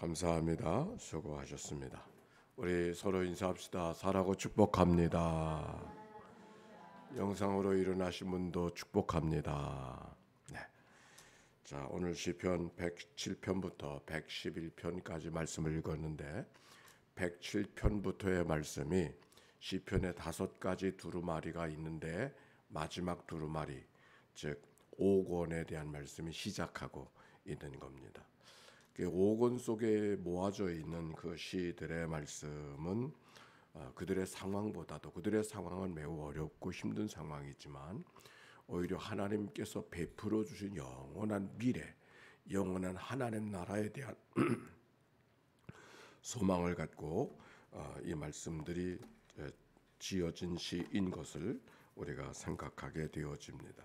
감사합니다. 수고하셨습니다. 우리 서로 인사합시다. 사랑하고 축복합니다. 영상으로 일어나신 분도 축복합니다. 네. 자, 오늘 시편 107편부터 111편까지 말씀을 읽었는데 107편부터의 말씀이 시편의 5가지 두루마리가 있는데 마지막 두루마리, 즉 5권에 대한 말씀이 시작하고 있는 겁니다. 5권 속에 모아져 있는 그 시들의 말씀은 그들의 상황보다도, 그들의 상황은 매우 어렵고 힘든 상황이지만 오히려 하나님께서 베풀어 주신 영원한 미래, 영원한 하나님 나라에 대한 소망을 갖고 이 말씀들이 지어진 시인 것을 우리가 생각하게 되어집니다.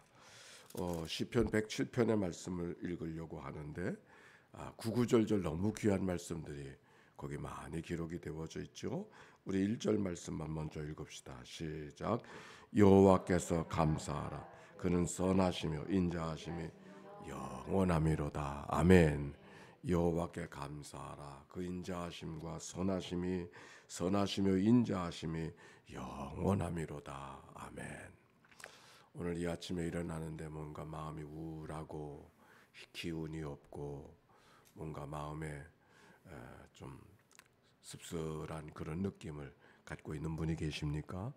시편 107편의 말씀을 읽으려고 하는데 구구절절 너무 귀한 말씀들이 거기 많이 기록이 되어져 있죠. 우리 1절 말씀만 먼저 읽읍시다. 시작. 여호와께서 감사하라. 그는 선하시며 인자하심이 영원함이로다. 아멘. 여호와께 감사하라. 그 인자하심과 선하시며 인자하심이 영원함이로다. 아멘. 오늘 이 아침에 일어나는데 뭔가 마음이 우울하고 기운이 없고 뭔가 마음에 좀 씁쓸한 그런 느낌을 갖고 있는 분이 계십니까?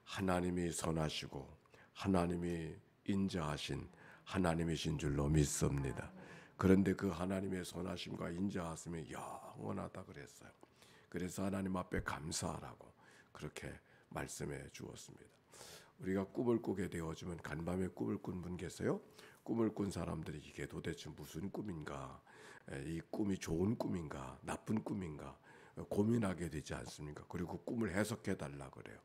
하나님이 선하시고 하나님이 인자하신 하나님이신 줄로 믿습니다. 그런데 그 하나님의 선하심과 인자하심이 영원하다 그랬어요. 그래서 하나님 앞에 감사하라고 그렇게 말씀해 주었습니다. 우리가 꿈을 꾸게 되어지면 간밤에 꿈을 꾼 분 계세요? 꿈을 꾼 사람들이 이게 도대체 무슨 꿈인가, 이 꿈이 좋은 꿈인가 나쁜 꿈인가 고민하게 되지 않습니까? 그리고 꿈을 해석해 달라 그래요.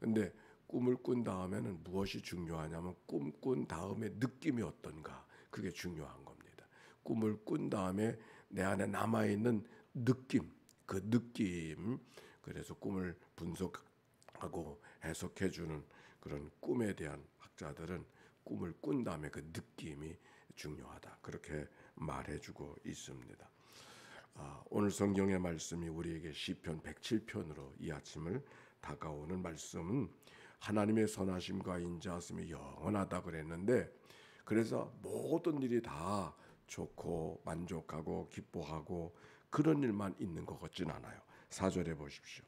근데 꿈을 꾼 다음에는 무엇이 중요하냐면 꿈 꾼 다음에 느낌이 어떤가, 그게 중요한 겁니다. 꿈을 꾼 다음에 내 안에 남아있는 느낌, 그 느낌, 그래서 꿈을 분석하고 해석해 주는 그런 꿈에 대한 학자들은 꿈을 꾼 다음에 그 느낌이 중요하다, 그렇게 말해주고 있습니다. 오늘 성경의 말씀이 우리에게 시편 107편으로 이 아침을 다가오는 말씀은 하나님의 선하심과 인자하심이 영원하다 그랬는데, 그래서 모든 일이 다 좋고 만족하고 기뻐하고 그런 일만 있는 것 같진 않아요. 4절에 보십시오.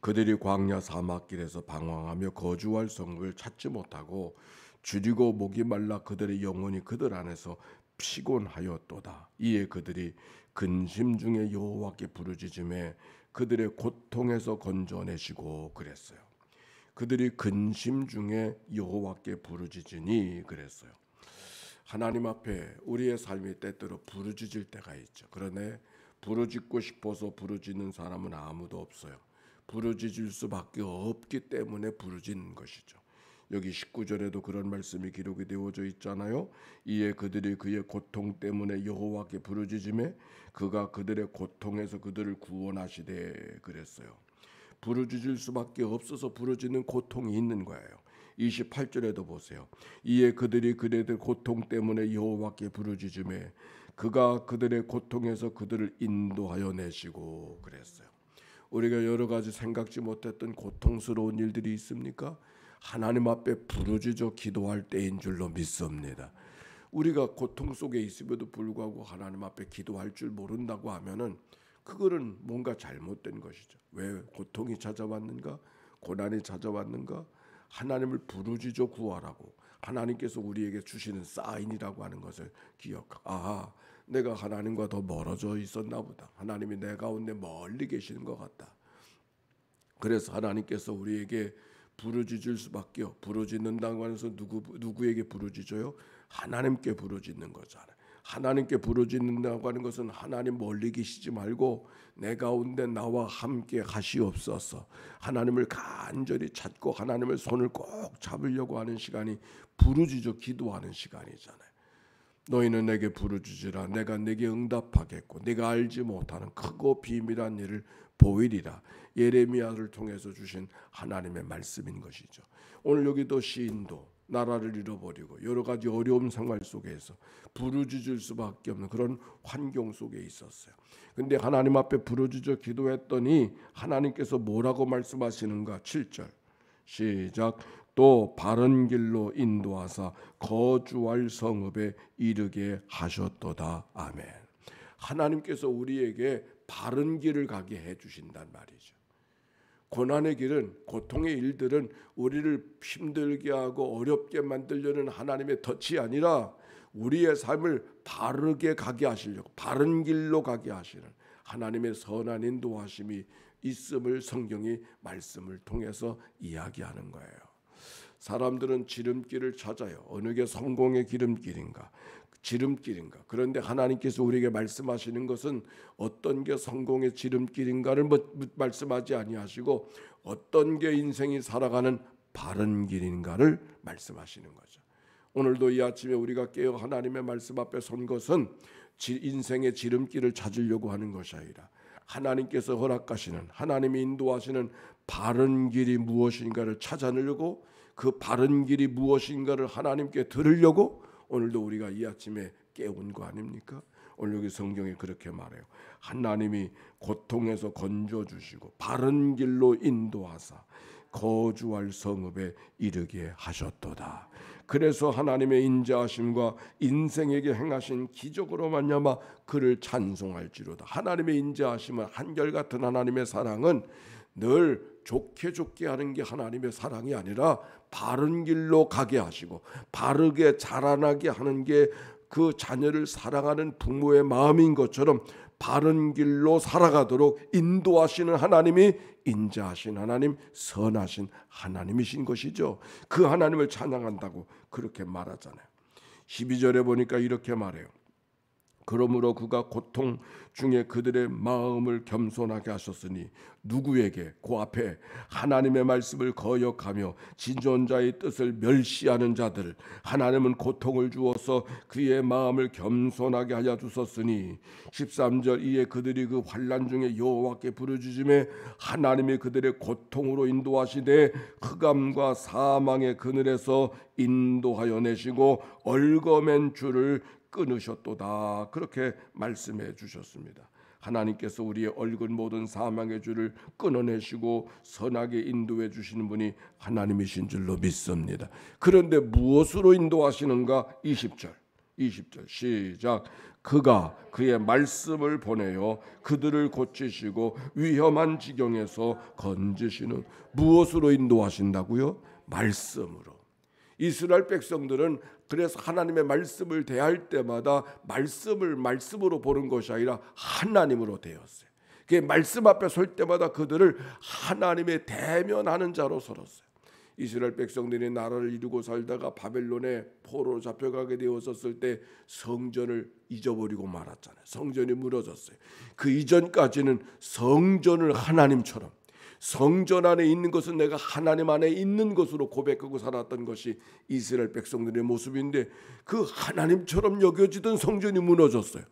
그들이 광야 사막길에서 방황하며 거주할 성읍을 찾지 못하고 줄이고 목이 말라 그들의 영혼이 그들 안에서 피곤하였도다. 이에 그들이 근심 중에 여호와께 부르짖음에 그들의 고통에서 건져내시고 그랬어요. 그들이 근심 중에 여호와께 부르짖으니 그랬어요. 하나님 앞에 우리의 삶이 때때로 부르짖을 때가 있죠. 그러나 부르짖고 싶어서 부르짖는 사람은 아무도 없어요. 부르짖을 수밖에 없기 때문에 부르짖는 것이죠. 여기 19절에도 그런 말씀이 기록이 되어져 있잖아요. 이에 그들이 그의 고통 때문에 여호와께 부르짖음에 그가 그들의 고통에서 그들을 구원하시되 그랬어요. 부르짖을 수밖에 없어서 부르짖는 고통이 있는 거예요. 28절에도 보세요. 이에 그들이 그들의 고통 때문에 여호와께 부르짖음에 그가 그들의 고통에서 그들을 인도하여 내시고 그랬어요. 우리가 여러 가지 생각지 못했던 고통스러운 일들이 있습니까? 하나님 앞에 부르짖어 기도할 때인 줄로 믿습니다. 우리가 고통 속에 있음에도 불구하고 하나님 앞에 기도할 줄 모른다고 하면은 그거는 뭔가 잘못된 것이죠. 왜 고통이 찾아왔는가? 고난이 찾아왔는가? 하나님을 부르짖어 구하라고 하나님께서 우리에게 주시는 사인이라고 하는 것을 기억하고, 내가 하나님과 더 멀어져 있었나 보다. 하나님이 내 가운데 멀리 계시는 것 같다. 그래서 하나님께서 우리에게 부르짖을 수밖에 없고, 부르짖는다고 해서 누구에게 부르짖어요? 하나님께 부르짖는 거잖아요. 하나님께 부르짖는다고 하는 것은 하나님 멀리 계시지 말고 내 가운데 나와 함께 하시옵소서. 하나님을 간절히 찾고 하나님의 손을 꼭 잡으려고 하는 시간이 부르짖어 기도하는 시간이잖아요. 너희는 내게 부르짖으라. 내가 내게 응답하겠고 네가 알지 못하는 크고 비밀한 일을 보이리라. 예레미야를 통해서 주신 하나님의 말씀인 것이죠. 오늘 여기도 시인도 나라를 잃어버리고 여러 가지 어려움 생활 속에서 부르짖을 수밖에 없는 그런 환경 속에 있었어요. 근데 하나님 앞에 부르짖어 기도했더니 하나님께서 뭐라고 말씀하시는가? 7절 시작. 또 바른 길로 인도하사 거주할 성읍에 이르게 하셨도다. 아멘. 하나님께서 우리에게 바른 길을 가게 해주신단 말이죠. 고난의 길은, 고통의 일들은 우리를 힘들게 하고 어렵게 만들려는 하나님의 덫이 아니라 우리의 삶을 바르게 가게 하시려고, 바른 길로 가게 하시는 하나님의 선한 인도하심이 있음을 성경이 말씀을 통해서 이야기하는 거예요. 사람들은 지름길을 찾아요. 어느 게 성공의 지름길인가? 그런데 하나님께서 우리에게 말씀하시는 것은 어떤 게 성공의 지름길인가를 말씀하지 아니하시고 어떤 게 인생이 살아가는 바른 길인가를 말씀하시는 거죠. 오늘도 이 아침에 우리가 깨어 하나님의 말씀 앞에 선 것은 인생의 지름길을 찾으려고 하는 것이 아니라 하나님께서 허락하시는, 하나님이 인도하시는 바른 길이 무엇인가를 찾아내려고, 그 바른 길이 무엇인가를 하나님께 들으려고 오늘도 우리가 이 아침에 깨운 거 아닙니까? 오늘 여기 성경에 그렇게 말해요. 하나님이 고통에서 건져주시고 바른 길로 인도하사 거주할 성읍에 이르게 하셨도다. 그래서 하나님의 인자하심과 인생에게 행하신 기적으로 말미암아 그를 찬송할지로다. 하나님의 인자하심은, 한결같은 하나님의 사랑은 늘 좋게 하는 게 하나님의 사랑이 아니라 바른 길로 가게 하시고 바르게 자라나게 하는 게 그 자녀를 사랑하는 부모의 마음인 것처럼 바른 길로 살아가도록 인도하시는 하나님이 인자하신 하나님, 선하신 하나님이신 것이죠. 그 하나님을 찬양한다고 그렇게 말하잖아요. 12절에 보니까 이렇게 말해요. 그러므로 그가 고통 중에 그들의 마음을 겸손하게 하셨으니 누구에게? 그 앞에 하나님의 말씀을 거역하며 지존자의 뜻을 멸시하는 자들, 하나님은 고통을 주어서 그의 마음을 겸손하게 하여 주셨으니 13절 이에 그들이 그 환난 중에 여호와께 부르짖음에 하나님이 그들의 고통으로 인도하시되 흑암과 사망의 그늘에서 인도하여 내시고 얽어맨 줄을 끊으셨도다. 그렇게 말씀해 주셨습니다. 하나님께서 우리의 얽은 모든 사망의 줄을 끊어내시고 선하게 인도해 주시는 분이 하나님이신 줄로 믿습니다. 그런데 무엇으로 인도하시는가? 20절 시작. 그가 그의 말씀을 보내어 그들을 고치시고 위험한 지경에서 건지시는. 무엇으로 인도하신다고요? 말씀으로. 이스라엘 백성들은 그래서 하나님의 말씀을 대할 때마다 말씀으로 보는 것이 아니라 하나님으로 되었어요. 그 말씀 앞에 설 때마다 그들을 하나님의 대면하는 자로 설었어요. 이스라엘 백성들이 나라를 이루고 살다가 바벨론에 포로로 잡혀가게 되었을 때 성전을 잊어버리고 말았잖아요. 성전이 무너졌어요. 그 이전까지는 성전을 하나님처럼, 성전 안에 있는 것은 내가 하나님 안에 있는 것으로 고백하고 살았던 것이 이스라엘 백성들의 모습인데 그 하나님처럼 여겨지던 성전이 무너졌어요.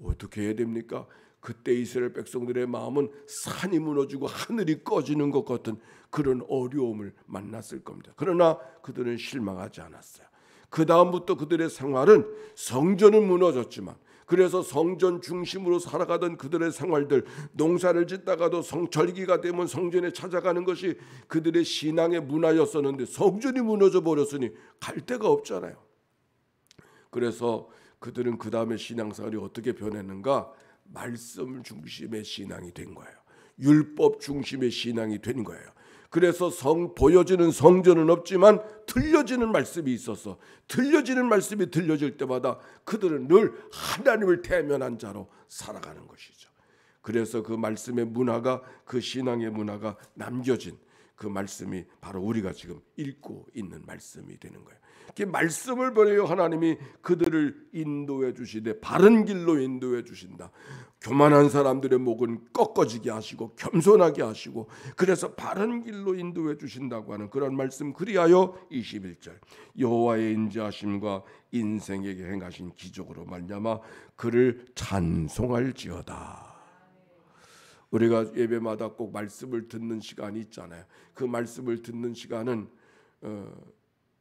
어떻게 해야 됩니까? 그때 이스라엘 백성들의 마음은 산이 무너지고 하늘이 꺼지는 것 같은 그런 어려움을 만났을 겁니다. 그러나 그들은 실망하지 않았어요. 그 다음부터 그들의 생활은 성전은 무너졌지만, 그래서 성전 중심으로 살아가던 그들의 생활들, 농사를 짓다가도 절기가 되면 성전에 찾아가는 것이 그들의 신앙의 문화였었는데 성전이 무너져 버렸으니 갈 데가 없잖아요. 그래서 그들은 그 다음에 신앙생활이 어떻게 변했는가? 말씀 중심의 신앙이 된 거예요. 율법 중심의 신앙이 된 거예요. 그래서 보여지는 성전은 없지만 들려지는 말씀이 있어서 들려지는 말씀이 들려질 때마다 그들은 늘 하나님을 대면한 자로 살아가는 것이죠. 그래서 그 말씀의 문화가, 그 신앙의 문화가 남겨진 그 말씀이 바로 우리가 지금 읽고 있는 말씀이 되는 거예요. 그 말씀을 보내어 하나님이 그들을 인도해 주시되 바른 길로 인도해 주신다. 교만한 사람들의 목은 꺾어지게 하시고 겸손하게 하시고 그래서 바른 길로 인도해 주신다고 하는 그런 말씀. 그리하여 21절 여호와의 인자하심과 인생에게 행하신 기적으로 말미암아 그를 찬송할지어다. 우리가 예배마다 꼭 말씀을 듣는 시간이 있잖아요. 그 말씀을 듣는 시간은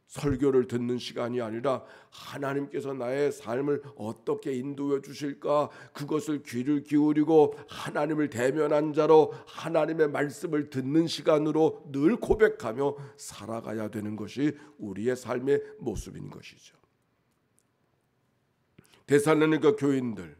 설교를 듣는 시간이 아니라 하나님께서 나의 삶을 어떻게 인도해 주실까, 그것을 귀를 기울이고 하나님을 대면한 자로 하나님의 말씀을 듣는 시간으로 늘 고백하며 살아가야 되는 것이 우리의 삶의 모습인 것이죠. 데살로니가 교인들,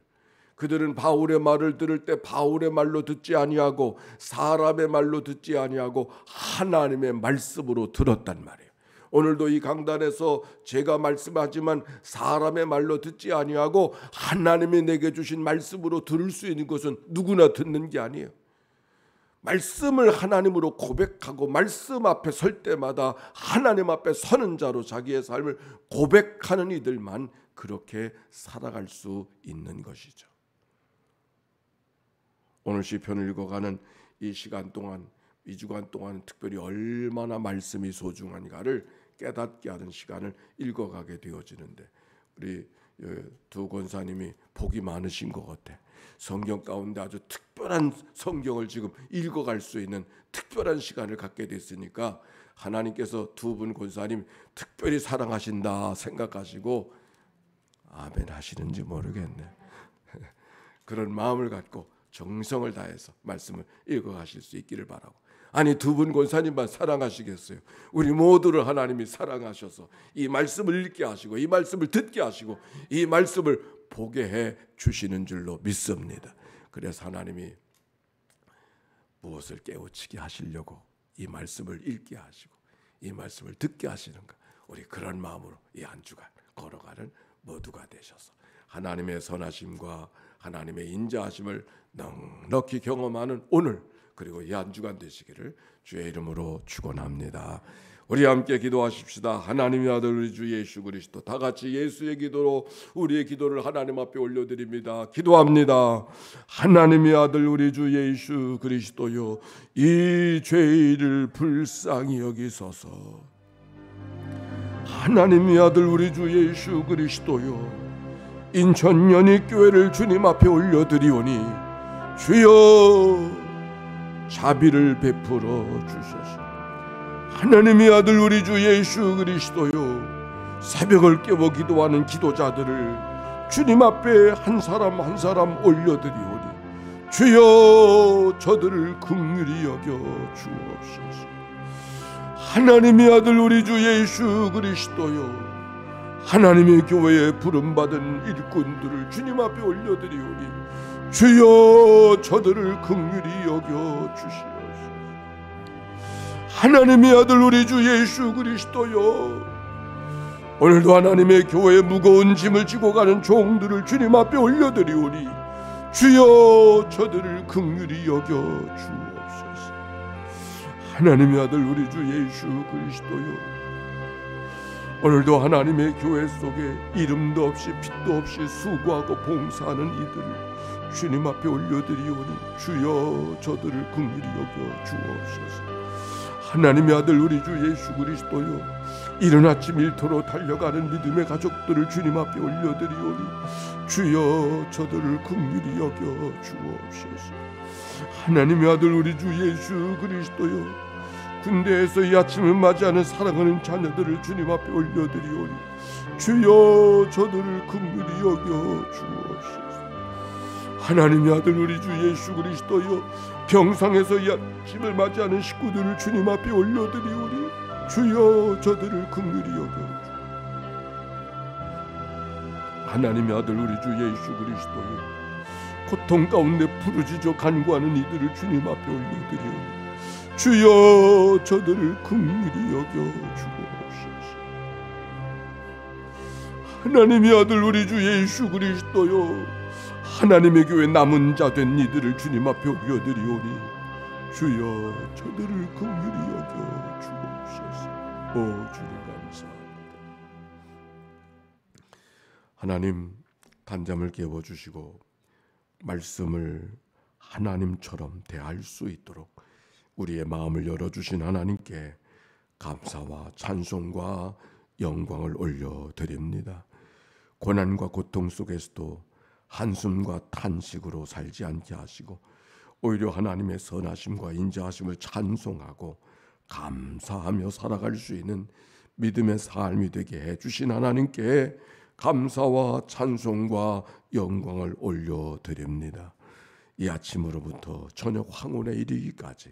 그들은 바울의 말을 들을 때 바울의 말로 듣지 아니하고 사람의 말로 듣지 아니하고 하나님의 말씀으로 들었단 말이에요. 오늘도 이 강단에서 제가 말씀하지만 사람의 말로 듣지 아니하고 하나님이 내게 주신 말씀으로 들을 수 있는 것은 누구나 듣는 게 아니에요. 말씀을 하나님으로 고백하고 말씀 앞에 설 때마다 하나님 앞에 서는 자로 자기의 삶을 고백하는 이들만 그렇게 살아갈 수 있는 것이죠. 오늘 시편을 읽어가는 이 시간 동안, 2주간 동안 특별히 얼마나 말씀이 소중한가를 깨닫게 하는 시간을 읽어가게 되어지는데, 우리 두 권사님이 복이 많으신 것 같아. 성경 가운데 아주 특별한 성경을 지금 읽어갈 수 있는 특별한 시간을 갖게 됐으니까 하나님께서 두 분 권사님 특별히 사랑하신다 생각하시고 아멘 하시는지 모르겠네. 그런 마음을 갖고 정성을 다해서 말씀을 읽어가실 수 있기를 바라고, 아니 두 분 권사님만 사랑하시겠어요? 우리 모두를 하나님이 사랑하셔서 이 말씀을 읽게 하시고 이 말씀을 듣게 하시고 이 말씀을 보게 해 주시는 줄로 믿습니다. 그래서 하나님이 무엇을 깨우치게 하시려고 이 말씀을 읽게 하시고 이 말씀을 듣게 하시는가, 우리 그런 마음으로 이 한 주간 걸어가는 모두가 되셔서 하나님의 선하심과 하나님의 인자하심을 넉넉히 경험하는 오늘, 그리고 이 한 주간 되시기를 주의 이름으로 축원합니다. 우리 함께 기도하십시다. 하나님의 아들 우리 주 예수 그리스도, 다 같이 예수의 기도로 우리의 기도를 하나님 앞에 올려드립니다. 기도합니다. 하나님의 아들 우리 주 예수 그리스도요, 이 죄를 불쌍히 여기소서. 하나님의 아들 우리 주 예수 그리스도요, 인천 연희교회를 주님 앞에 올려드리오니 주여 자비를 베풀어 주소서. 하나님의 아들 우리 주 예수 그리스도요, 새벽을 깨워 기도하는 기도자들을 주님 앞에 한 사람 한 사람 올려드리오니 주여 저들을 긍휼히 여겨 주옵소서. 하나님의 아들 우리 주 예수 그리스도요, 하나님의 교회에 부름받은 일꾼들을 주님 앞에 올려드리오니 주여 저들을 긍휼히 여겨 주시옵소서. 하나님의 아들 우리 주 예수 그리스도요, 오늘도 하나님의 교회에 무거운 짐을 지고 가는 종들을 주님 앞에 올려드리오니 주여 저들을 긍휼히 여겨 주옵소서. 하나님의 아들 우리 주 예수 그리스도요, 오늘도 하나님의 교회 속에 이름도 없이 빛도 없이 수고하고 봉사하는 이들을 주님 앞에 올려드리오니 주여 저들을 긍휼히 여겨 주옵소서. 하나님의 아들 우리 주 예수 그리스도요, 이른 아침 일터로 달려가는 믿음의 가족들을 주님 앞에 올려드리오니 주여 저들을 긍휼히 여겨 주옵소서. 하나님의 아들 우리 주 예수 그리스도요, 군대에서 이 아침을 맞이하는 사랑하는 자녀들을 주님 앞에 올려드리오니 주여 저들을 긍휼히 여겨 주옵소서. 하나님의 아들 우리 주 예수 그리스도여, 병상에서 이 아침을 맞이하는 식구들을 주님 앞에 올려드리오니 주여 저들을 긍휼히 여겨 주옵소서. 하나님의 아들 우리 주 예수 그리스도여, 고통 가운데 부르짖어 간구하는 이들을 주님 앞에 올려드리오니 주여 저들을 긍휼히 여겨 주옵소서. 하나님의 아들 우리 주 예수 그리스도요, 하나님의 교회 남은 자 된 이들을 주님 앞에 올려드리오니 주여 저들을 긍휼히 여겨 주옵소서. 오 주님 감사합니다. 하나님, 단잠을 깨워주시고 말씀을 하나님처럼 대할 수 있도록 우리의 마음을 열어주신 하나님께 감사와 찬송과 영광을 올려드립니다. 고난과 고통 속에서도 한숨과 탄식으로 살지 않게 하시고 오히려 하나님의 선하심과 인자하심을 찬송하고 감사하며 살아갈 수 있는 믿음의 삶이 되게 해주신 하나님께 감사와 찬송과 영광을 올려드립니다. 이 아침으로부터 저녁 황혼에 이르기까지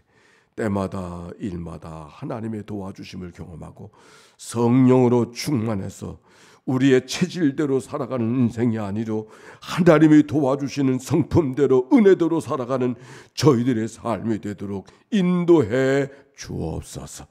때마다 일마다 하나님의 도와주심을 경험하고 성령으로 충만해서 우리의 체질대로 살아가는 인생이 아니로 하나님이 도와주시는 성품대로 은혜대로 살아가는 저희들의 삶이 되도록 인도해 주옵소서.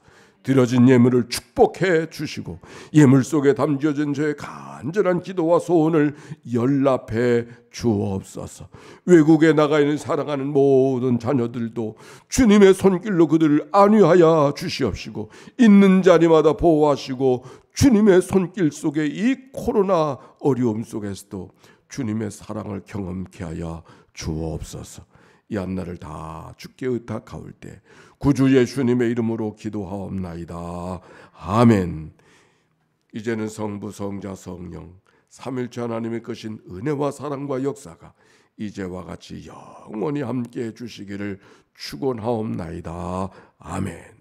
드려진 예물을 축복해 주시고 예물 속에 담겨진 저의 간절한 기도와 소원을 연락해 주옵소서. 외국에 나가 있는 살아가는 모든 자녀들도 주님의 손길로 그들을 안위하여 주시옵시고 있는 자리마다 보호하시고 주님의 손길 속에 이 코로나 어려움 속에서도 주님의 사랑을 경험케 하여 주옵소서. 이 한날을 다 주께 의탁하올 때 구주 예수님의 이름으로 기도하옵나이다. 아멘. 이제는 성부 성자 성령 삼일째 하나님의 크신 은혜와 사랑과 역사가 이제와 같이 영원히 함께해 주시기를 축원하옵나이다. 아멘.